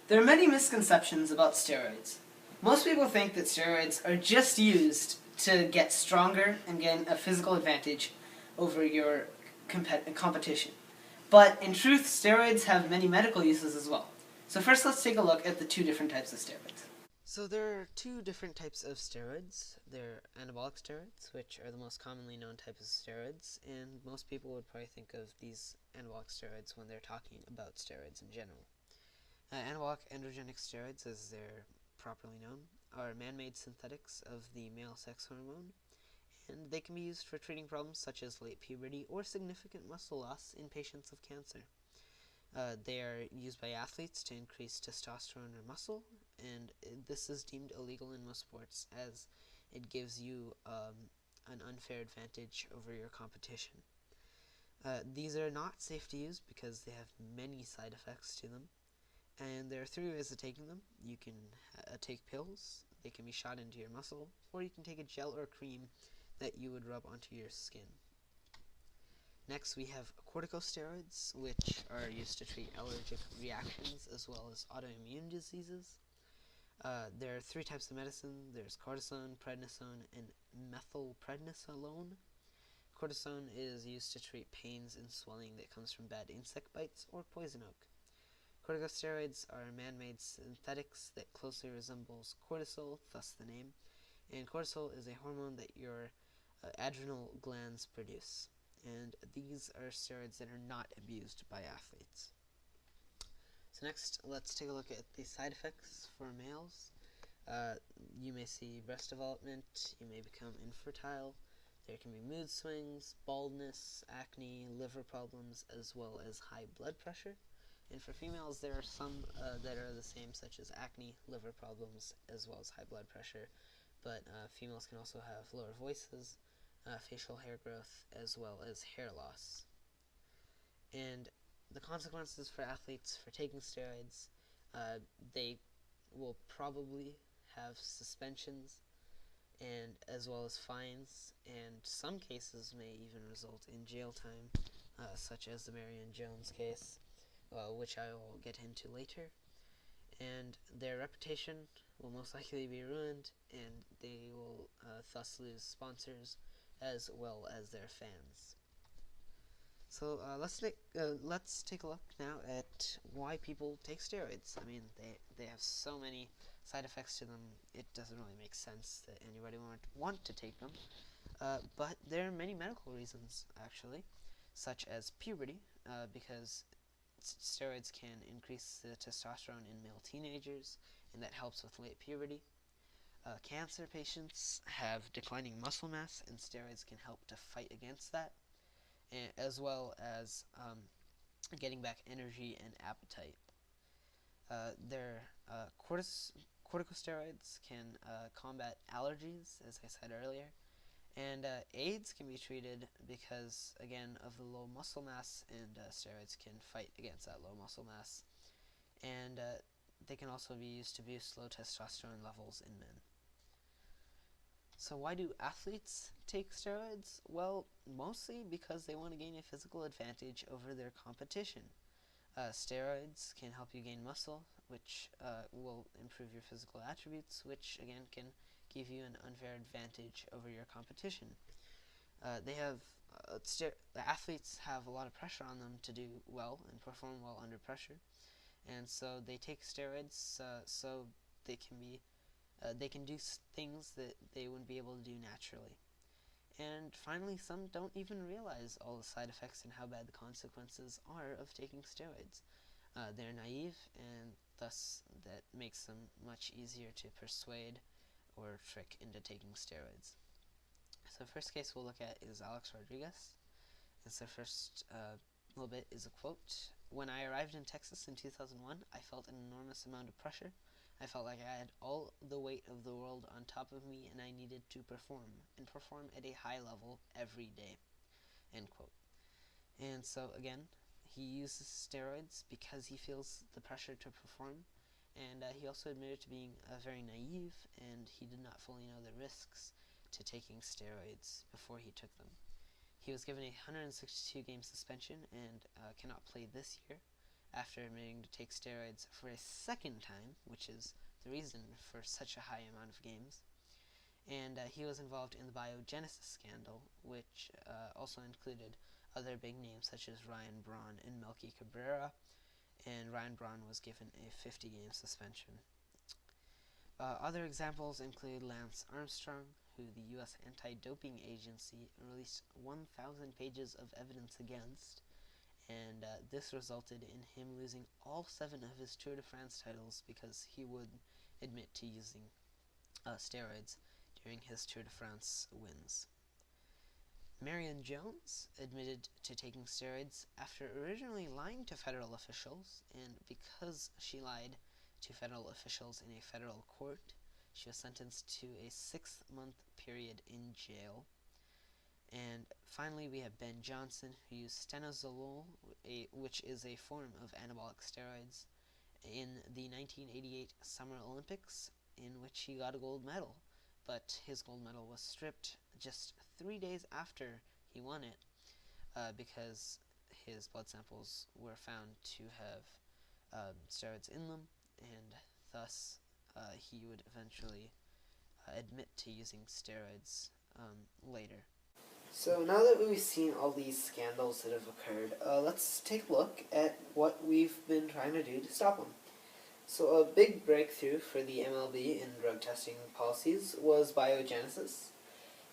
There are many misconceptions about steroids. Most people think that steroids are just used to get stronger and gain a physical advantage over your competition. But in truth, steroids have many medical uses as well. So first let's take a look at the two different types of steroids. So there are two different types of steroids. There are anabolic steroids, which are the most commonly known type of steroids, and most people would probably think of these anabolic steroids when they're talking about steroids in general. Anabolic androgenic steroids, as they're properly known, are man-made synthetics of the male sex hormone, and they can be used for treating problems such as late puberty or significant muscle loss in patients of cancer. They are used by athletes to increase testosterone or muscle, and this is deemed illegal in most sports as it gives you an unfair advantage over your competition. These are not safe to use because they have many side effects to them, and there are three ways of taking them. You can take pills, they can be shot into your muscle, or you can take a gel or cream that you would rub onto your skin. Next, we have corticosteroids, which are used to treat allergic reactions as well as autoimmune diseases. There are three types of medicine. There's cortisone, prednisone, and methylprednisolone. Cortisone is used to treat pains and swelling that comes from bad insect bites or poison oak. Corticosteroids are man-made synthetics that closely resembles cortisol, thus the name, and cortisol is a hormone that your adrenal glands produce. And these are steroids that are not abused by athletes. So next, let's take a look at the side effects for males. You may see breast development, you may become infertile, there can be mood swings, baldness, acne, liver problems, as well as high blood pressure. And for females, there are some that are the same, such as acne, liver problems, as well as high blood pressure. But females can also have lower voices, facial hair growth, as well as hair loss. And the consequences for athletes for taking steroids, they will probably have suspensions and as well as fines, and some cases may even result in jail time, such as the Marion Jones case, which I will get into later. And their reputation will most likely be ruined, and they will thus lose sponsors as well as their fans. So let's take a look now at why people take steroids. I mean, they have so many side effects to them, it doesn't really make sense that anybody would want to take them. But there are many medical reasons, actually, such as puberty, because steroids can increase the testosterone in male teenagers, and that helps with late puberty. Cancer patients have declining muscle mass, and steroids can help to fight against that, as well as getting back energy and appetite. Corticosteroids can combat allergies, as I said earlier, and AIDS can be treated because, again, of the low muscle mass, and steroids can fight against that low muscle mass. And they can also be used to boost low testosterone levels in men. So why do athletes take steroids? Well, mostly because they want to gain a physical advantage over their competition. Steroids can help you gain muscle, which will improve your physical attributes, which again can give you an unfair advantage over your competition. The athletes have a lot of pressure on them to do well and perform well under pressure, and so they take steroids so they can do things that they wouldn't be able to do naturally. And finally, some don't even realize all the side effects and how bad the consequences are of taking steroids. They're naive, and thus that makes them much easier to persuade or trick into taking steroids. So the first case we'll look at is Alex Rodriguez. And so first little bit is a quote. "When I arrived in Texas in 2001, I felt an enormous amount of pressure. I felt like I had all the weight of the world on top of me, and I needed to perform at a high level every day." End quote. And so again, he uses steroids because he feels the pressure to perform, and he also admitted to being very naive, and he did not fully know the risks to taking steroids before he took them. He was given a 162-game suspension and cannot play this year after admitting to take steroids for a second time, which is the reason for such a high amount of games. And he was involved in the biogenesis scandal, which also included other big names such as Ryan Braun and Melky Cabrera, and Ryan Braun was given a 50-game suspension. Other examples include Lance Armstrong, who the U.S. Anti-Doping Agency released 1,000 pages of evidence against, and this resulted in him losing all 7 of his Tour de France titles because he would admit to using steroids during his Tour de France wins. Marion Jones admitted to taking steroids after originally lying to federal officials, and because she lied to federal officials in a federal court, she was sentenced to a 6-month period in jail. And finally, we have Ben Johnson, who used stenozolol, which is a form of anabolic steroids, in the 1988 Summer Olympics, in which he got a gold medal. But his gold medal was stripped just 3 days after he won it, because his blood samples were found to have steroids in them, and thus he would eventually admit to using steroids later. So now that we've seen all these scandals that have occurred, let's take a look at what we've been trying to do to stop them. So a big breakthrough for the MLB in drug testing policies was biogenesis.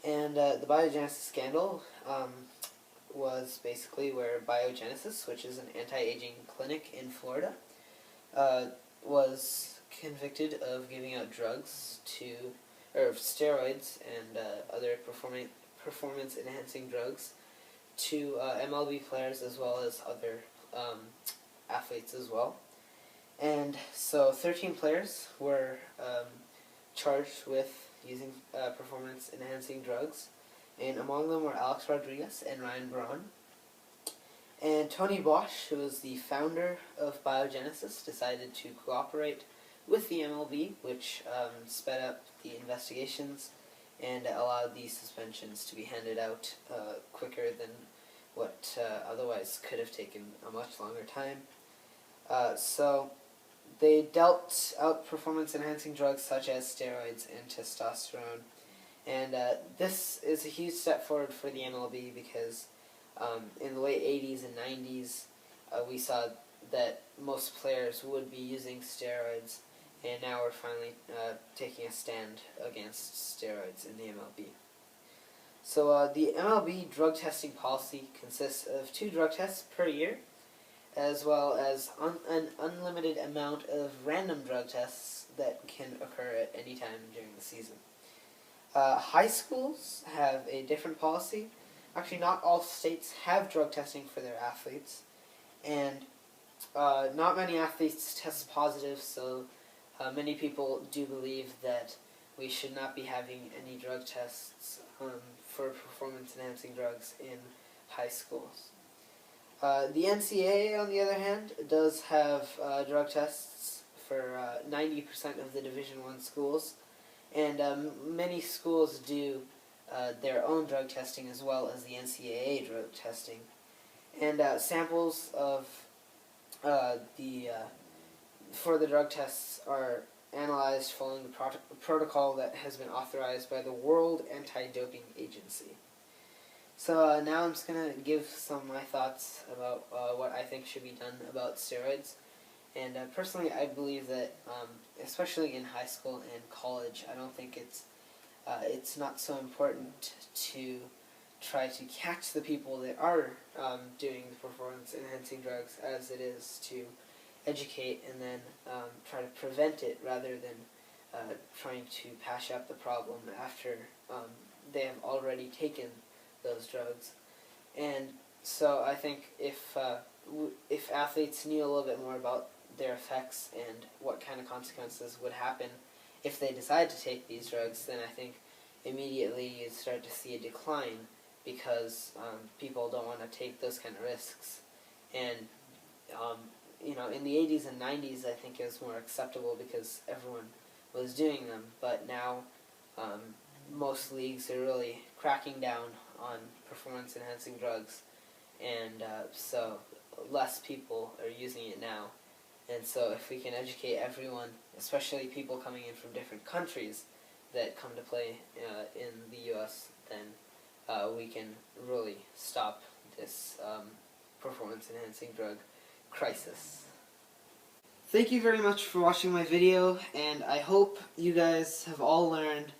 And the biogenesis scandal was basically where Biogenesis, which is an anti-aging clinic in Florida, was convicted of giving out drugs or steroids and other performance-enhancing drugs to MLB players as well as other athletes as well. And so 13 players were charged with using performance-enhancing drugs, and among them were Alex Rodriguez and Ryan Braun. And Tony Bosch, who was the founder of Biogenesis, decided to cooperate with the MLB, which sped up the investigations and allowed these suspensions to be handed out quicker than what otherwise could have taken a much longer time. So they dealt out performance-enhancing drugs such as steroids and testosterone. And this is a huge step forward for the MLB because in the late 80s and 90s, we saw that most players would be using steroids, and now we're finally taking a stand against steroids in the MLB. So the MLB drug testing policy consists of 2 drug tests per year, as well as an unlimited amount of random drug tests that can occur at any time during the season. High schools have a different policy. Actually, not all states have drug testing for their athletes, and not many athletes test positive, so many people do believe that we should not be having any drug tests for performance-enhancing drugs in high schools. The NCAA, on the other hand, does have drug tests for 90% of the Division I schools, and many schools do their own drug testing as well as the NCAA drug testing. And samples of for the drug tests are analyzed following the protocol that has been authorized by the World Anti-Doping Agency. So now I'm just going to give some of my thoughts about what I think should be done about steroids. And personally, I believe that, especially in high school and college, I don't think it's not so important to try to catch the people that are doing the performance-enhancing drugs as it is to educate and then try to prevent it rather than trying to patch up the problem after they have already taken those drugs. And so I think if athletes knew a little bit more about their effects and what kind of consequences would happen if they decide to take these drugs, then I think immediately you'd start to see a decline because people don't want to take those kind of risks. And in the 80s and 90s, I think it was more acceptable because everyone was doing them, but now most leagues are really cracking down on performance-enhancing drugs, and so less people are using it now. And so if we can educate everyone, especially people coming in from different countries that come to play in the U.S., then we can really stop this performance-enhancing drug crisis. Thank you very much for watching my video, and I hope you guys have all learned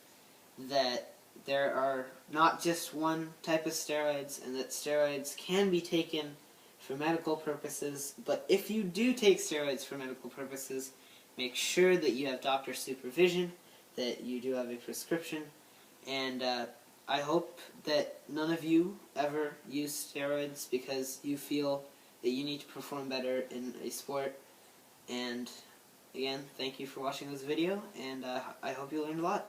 that there are not just one type of steroids, and that steroids can be taken for medical purposes, but if you do take steroids for medical purposes, make sure that you have doctor supervision, that you do have a prescription, and I hope that none of you ever use steroids because you feel that you need to perform better in a sport. And again, thank you for watching this video, and I hope you learned a lot.